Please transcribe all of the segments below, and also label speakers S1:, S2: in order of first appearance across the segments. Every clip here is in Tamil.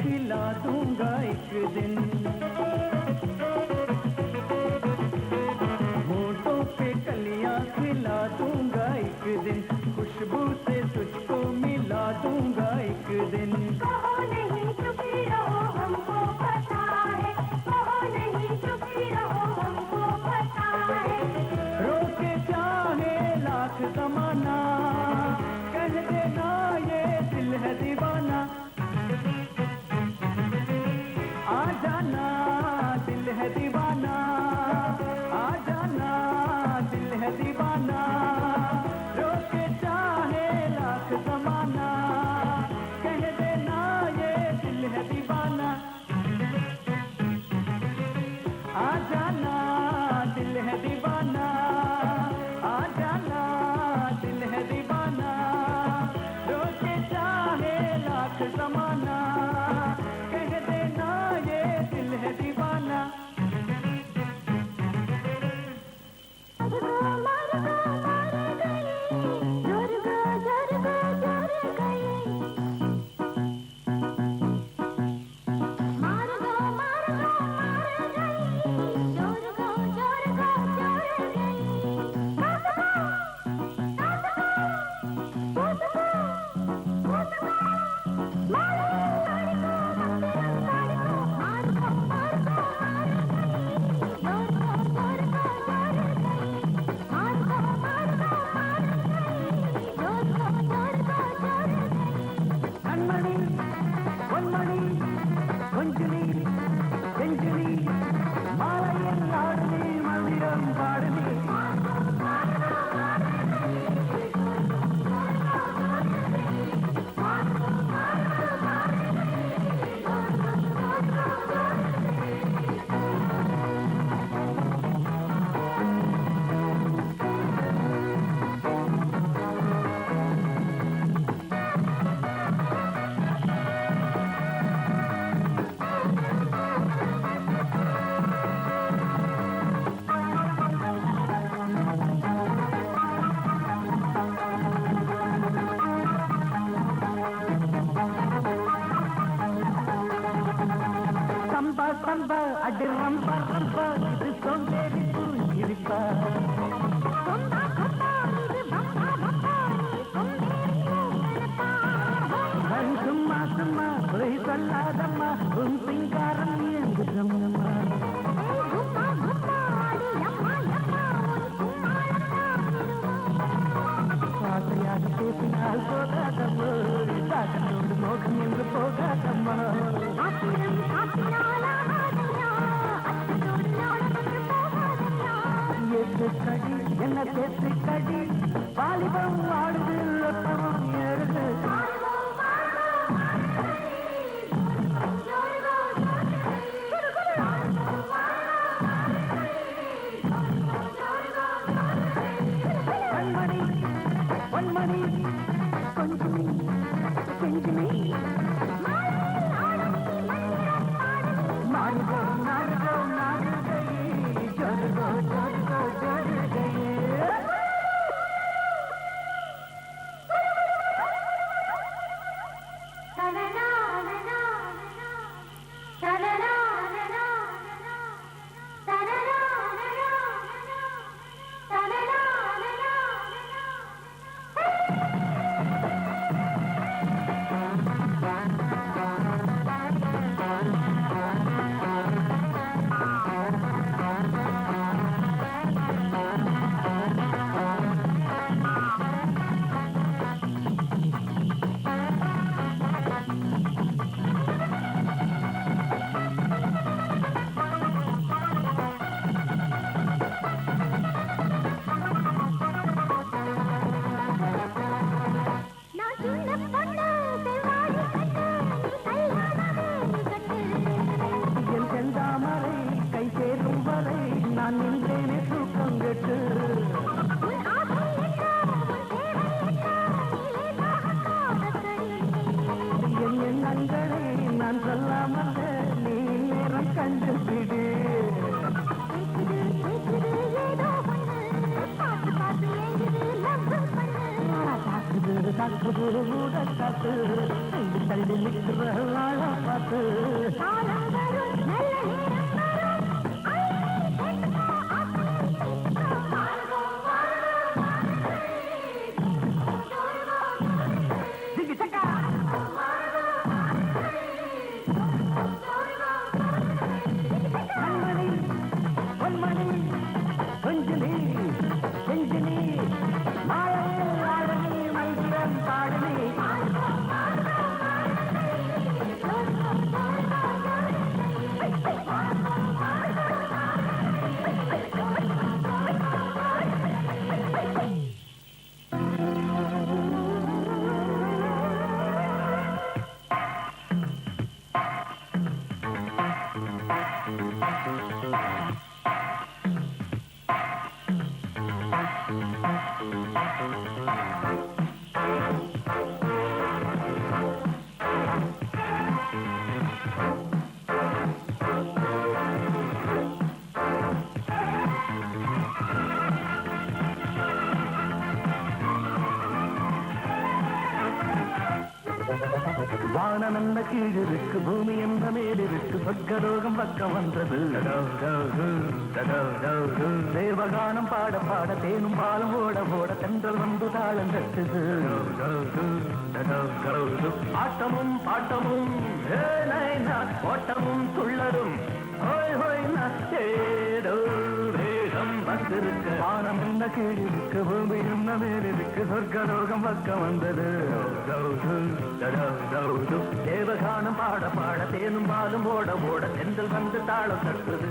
S1: खिला दूंगा एक दिन। होठों पे कलियां खिला दूंगा एक दिन, खुशबू से तुझको मिला दूंगा एक दिन।
S2: कहो नहीं चुप रहो हमको पता है, कहो नहीं चुप रहो हमको पता है।
S1: रोके चाहे लाख ज़माना, कह देना ये दिल है दीवाना। आ जाना दिल है दीवाना, आ जाना दिल है दीवाना। रोके चाहे लाख ज़माना, कह देना ये दिल है दीवाना। आ जाना दिल है दीवाना, आ जाना दिल है दीवाना। रोके चाहे लाख ज़माना, कह देना ये दिल है दीवाना। அடி ரம்பா ரம்பா இது சோம்பேறி புரியிருப்பா. சும்மா சும்மா பொய் சொல்லாதம்மா, உன் சிங்காரம் இயங்குதம்மா. ஆசையாக பேசினால் போகாதம்மோ, காதலோடு மோகம் என்று போகாதம்மா. கடி என்ன பேசி கடி, வாலிபம் ஆடுது ஒட்டமும் ஏறுது. பொன்மணி பொன்மணி கொஞ்சமி செஞ்சுமி நாடுகோ நாடுகோ நாடுகை ஜோடுகோ ஜோடுகோ ஜோடுகை. காக்குது ஊட காத்து தள்ளி நிற்கிற ஆள பார்த்து வானம் என்ன கீழிருக்கு பூமி என்ற மேலிருக்கு சொர்க்கலோகம் பக்கம் வந்தது தேவகானம் பாட பாட தேனும் பாலும் ஓட ஓட தென்றல் வந்து தாளம் தட்டுது ஆட்டமும் பாட்டமும் ஓட்டமும் துள்ளரும் ஏதோ வேகம் வந்திருக்கு வானம் என்ன கீழிருக்கு பூமி என்ன மேலிருக்கு சொர்க்கலோகம் பக்கம் வந்தது தேவகானம் பாட பாட தேனும் பாலும் ஓட ஓட தென்றல் வந்து தாளம் தட்டுது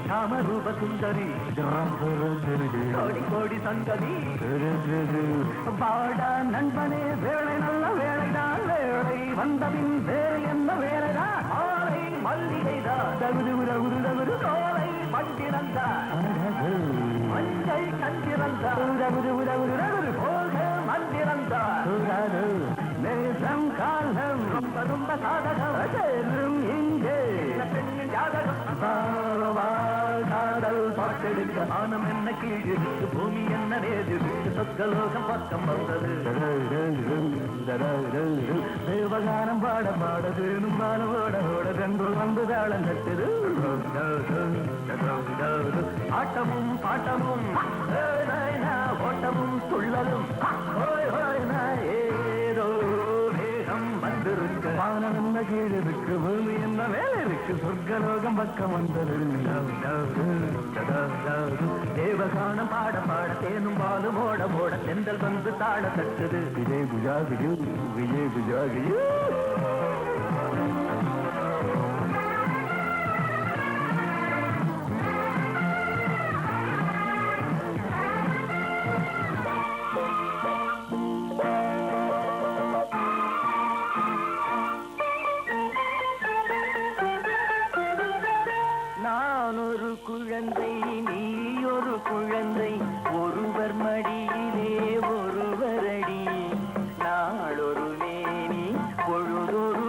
S1: காமரூப சுந்தரி கோடி கோடி சங்கதி பாடா நண்பனே வேலை நல்ல வேலைதான் வேலை வந்தபின் வேறு என்ன வேலைதான் ஆலை மல்லிகைதான் தகுது உதவுது தகுது தோலை மண்டிறந்தான் மஞ்சள் கண்டிறந்தான் உதவுது உதவுது தகுது போக மண்டிறந்தான் நேசம் காலம் ரொம்ப ரொம்ப சாதகம் சேரும் இங்கே பெண்ணின் ஜாதகம் காதல் பாட்டெடுக்க ஆனம் என்ன கீழிருக்கு பூமி என்ன நேரிருக்கு சொர்க்கலோகம் பக்கம் வந்தது தேவகானம் பாட பாட தேனும் பாலம் ஓட ஓட ரெண்டு வந்து தாளம் கட்டுது ஆட்டமும் பாட்டமும் ஓட்டமும் துள்ளலும் ஏதோ வேகம் வந்திருக்கு வானம் என்ன கீழிருக்கு பூமி என்ன மேலே இருக்கு சொர்க்கலோகம் பக்கம் வந்தது தேவகானம் பாட பாட தேனும் பாலும் ஓட ஓட தென்றல் வந்து தாழ தட்டுது விஜய் புஜாகியு விஜய் புஜாகியு குழந்தை நீ ஒரு குழந்தை ஒருவர் மடியிலே ஒருவரடி நாளொரு மேனி பொழுதொரு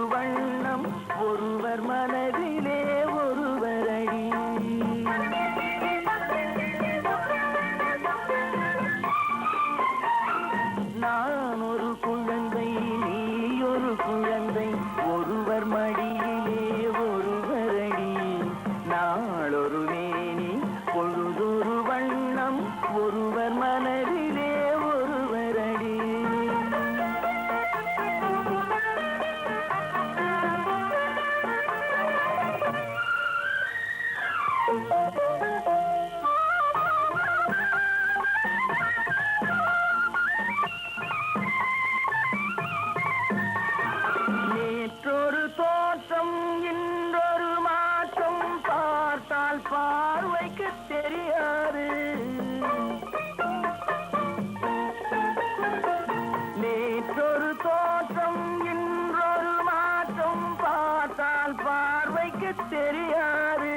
S1: தோற்றம் இன்றொரு மாற்றம் பார்த்தால் பார்வைக்கு தெரியாது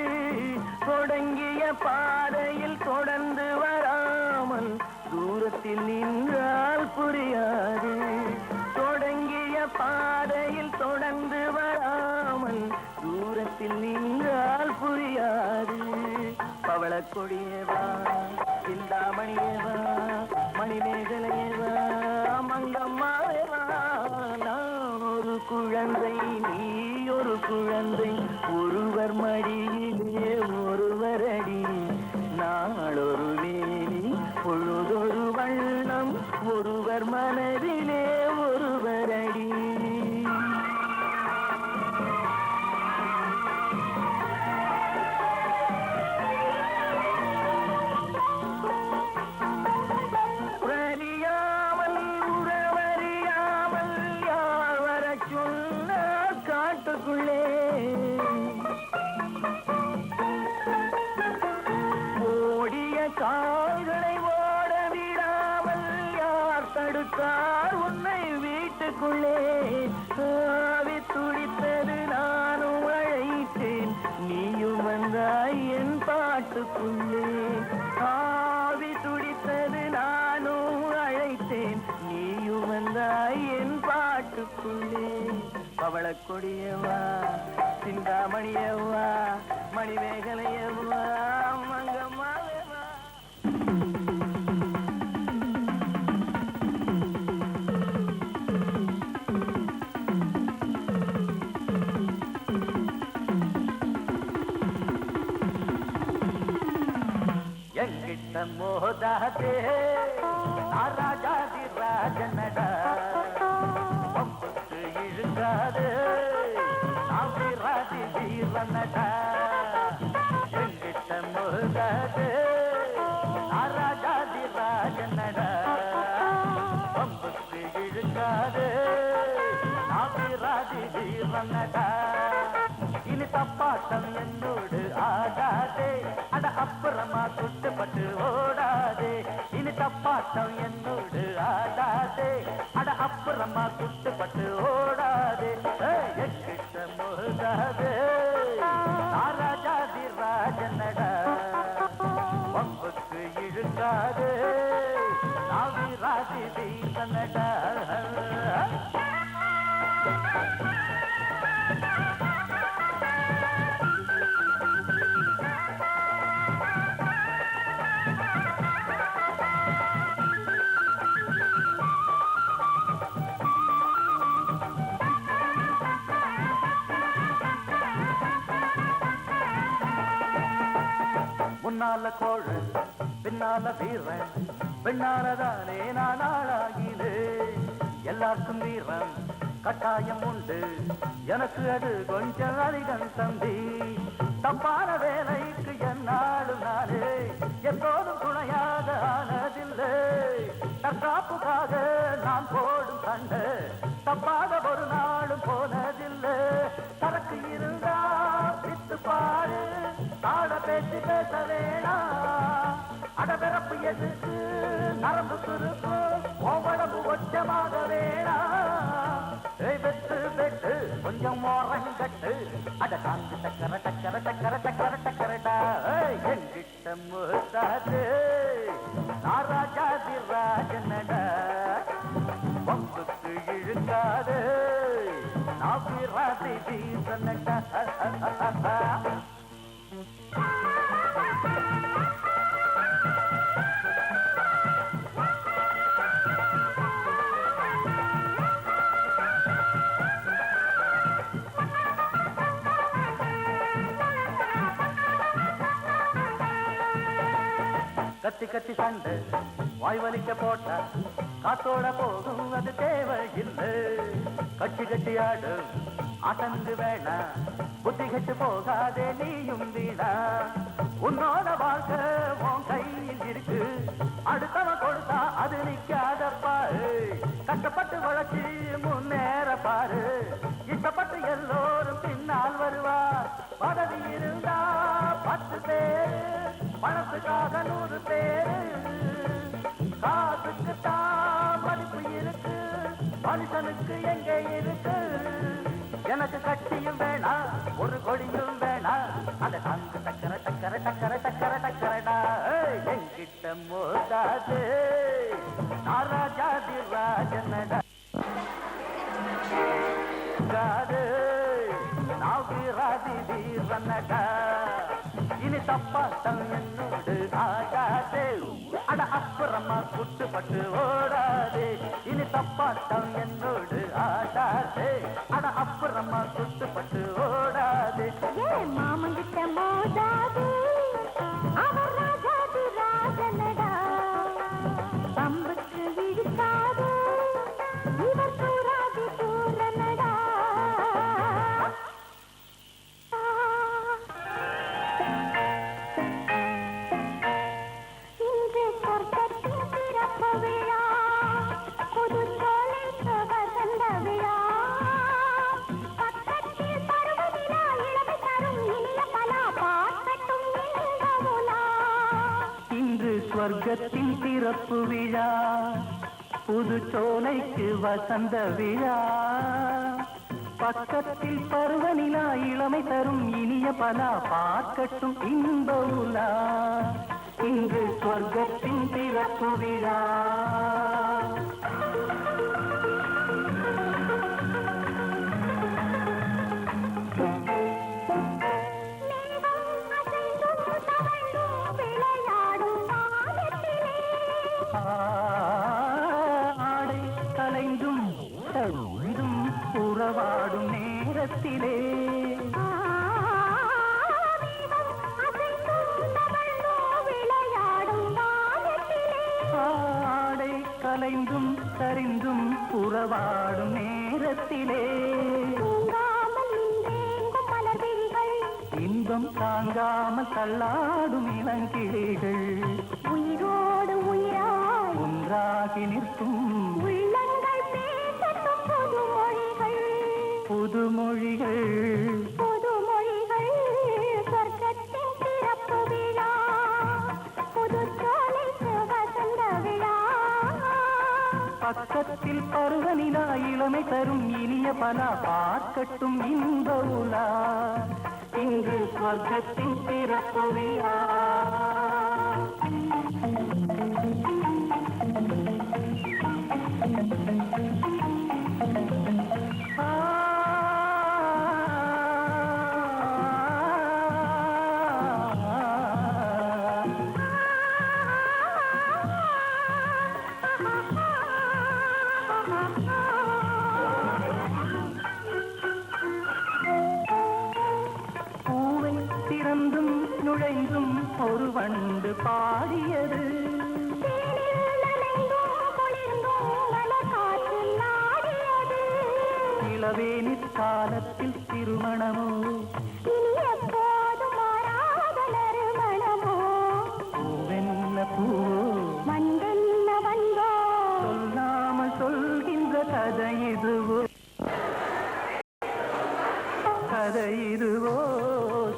S1: தொடங்கிய பாதையில் தொடர்ந்து வராமல் தூரத்தில் நின்றால் புரியாது தொடங்கிய பாதையில் தொடர்ந்து வராமல் தூரத்தில் நின்றால் புரியாது பவளக்கொடியேவா சிந்தாமணியேவா மணிமேகலையேவா மங்கம்மாவேவா நான் ஒரு குழந்தை நீ ஒரு குழந்தை ஒருவர் மடியிலே ஒருவர் அடி நாளொரு வேலி பொழுதொரு வண்ணம் ஒருவர் மனதிலே ஒருவர் அடி ஓடிய கால்களை ஓட விடாமல் யார் தடுத்தார் உன்னை வீட்டுக்குள்ளே ஆவி துடித்தது நானும் அழைத்தேன் நீயும் வந்தாய் என் பாட்டுக்குள்ளே ஆவி துடித்தது நானும் அழைத்தேன் நீயும் வந்தாய் என் பாட்டுக்குள்ளே பவளக்கொடியவா சிந்தாமணியவா மணிமேகலையவா மங்கம்மாவேவா எங்கிட்ட மோதாதே ராஜாதி ராஜனடா பம்புக்கு இழுக்காது ராதி வீரனடா எங்கிட்ட மோதாதே ராஜாதி ராஜனடா பம்புக்கு இழுக்காது ராதி வீரனடா இனி தப்பாட்டம் என்னோடு ஆடாதே அட அப்புறமா சுட்டுப்பட்டு ஓடாதே இனி தப்பாட்டம் என்னோடு ஆடாதே அட அப்புறமா சுட்டுப்பட்டு ஓடாதே எங்கிட்ட மோதாதே ராஜாதி ராஜனடா பம்புக்கு இழுக்காதே ராதி வீரனடா முன்னால கோழு பின்னால வீரன் பின்னாலதானே நான் ஆளாகினே எல்லாருக்கும் வீரம் கட்டாயம் உண்டு எனக்கு அது கொஞ்சம் அதிகம் தம்பி தப்பான வேலைக்கு என்னாலும் நானே எப்போதும் துணையாக ஆனதில்லை தற்காப்புக்காக நான் போடும் கண்டு தப்பாக ஒரு நாளும் போனதில்லை சரக்கு இருந்தா வித்து பாரு ஆட பேச்சு பேச வேணாம் அடபிறப்பு எதுக்கு நரம்பு சுருக்கு உடம்பு ஒச்சமாக வேணாம் வெட்டு வெட்டு கொஞ்சம் மோரங்கட்டு அட காந்து டக்கர டக்கர டக்கர டக்கர டக்கரடா எங்கிட்ட முத்தாது ராஜாதி ராஜனடா பம்புக்கு இழுக்காது ராதி வீரனடா கத்தி கத்தி சண்டை வாய் வலிக்க போட்டா காத்தோட போகும் அது தேவையில்லை கட்டி கட்டி ஆடும் ஆட்டந்து வேணா புத்தி கட்டு போகாதே நீயும் வீணா உன்னோட வாழ்க்கை உன் கையில் இருக்கு அடுத்தவன் கொடுத்தா அது நிக்காத பாரு கஷ்டப்பட்டு வளர்ச்சி முன்னேற பாரு இஷ்டப்பட்டு எல்லோரும் பின்னால் வருவார் பதவி இருந்தா 10 பேரு பணத்துக்காக 100 பேரு காசுக்கு தான் மதிப்பு இருக்கு மனுஷனுக்கு எங்கே இருக்கு எனக்கு கட்டியும் வேணா ஒரு கொடியும் வேணா அத தங்கு டக்கர டக்கர டக்கர டக்கர டக்கரடா என்கிட்ட மோதாது நாராஜாதி ராஜனடா நாவிராதி வீரனடா இனி தப்பாட்டம் என்னோடு ஆகாதே அட அப்புறமா குட்டுப்பட்டு ஓடாதே இனி தப்பாட்டம் என்னோடு ஆடாதே அட அப்புறமா குட்டுப்பட்டு ஓடாதே
S2: மாமங்கிட்ட மோதாது அவர் ராஜாதி ராஜனடா பம்புக்கு இழுக்காது இவர் சூராதி சூரனடா இன்று சொர்க்கத்தின் பிறப்பு விழா புது சோலைக்கு வசந்த விழா பக்கத்தில் பருவநிலா இளமை தரும் இனிய பலா பாக்கட்டும் இந்த உலா
S1: இன்று ஸ்வர்க்கத்தின் பிறப்பு விழா புது சோலைக்கு வசந்த விழா பக்கத்தில் பருவநிலா இளமை தரும் இனிய பலா பார்க்கட்டும் இன்ப உலா இன்று ஸ்வர்க்கத்தின் பிறப்பு விழா ஆடை கலைந்தும் தழுவிடும் உறவாடும் நேரத்திலே ஆடை கலைந்தும் சரிந்தும் உறவாடும் நேரத்திலே இன்பம் தாங்காமல் தள்ளாடும் இளங்கிளிகள்
S2: உயிரோடு உயிராய்
S1: ஒன்றாகி நிற்கும்
S2: உள்ளங்கள் பேசட்டும் புதுமொழிகள் புதுமொழிகள் சொர்க்கத்தின் பிறப்பு விழா புது சோலைக்கு வசந்த விழா
S1: பக்கத்தில் பருவநிலா இளமை தரும் இனிய பலா பார்க்கட்டும் இன்ப உலா இன்று ஸ்வர்க்கத்தின் பிறப்பு விழா பூவை திறந்தும் நுழைந்தும் ஒரு வண்டு பாடியது இளவேனிற் காலத்தில் திருமணமோ பூவென்ன பூவோ
S2: மண்டென்ன வந்தோ
S1: சொல்லாமல் சொல்கின்ற கதை இதுவோ கதை இதுவோ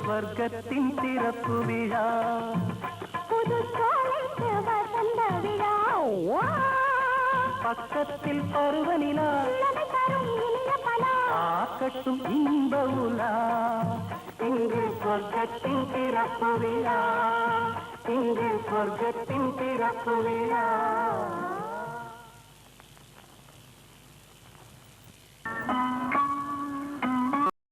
S1: ஸ்வர்க்கத்தின் திறப்பு விழா
S2: புது சோலைக்கு வசந்த விழா
S1: பக்கத்தில் பருவநிலா
S2: இளமை தரும் இனிய பலா
S1: ஆக்கட்டும் இன்ப உலா இன்று ஸ்வர்க்கத்தின் பிறப்பு விழா இன்று ஸ்வர்க்கத்தின் பிறப்பு விழா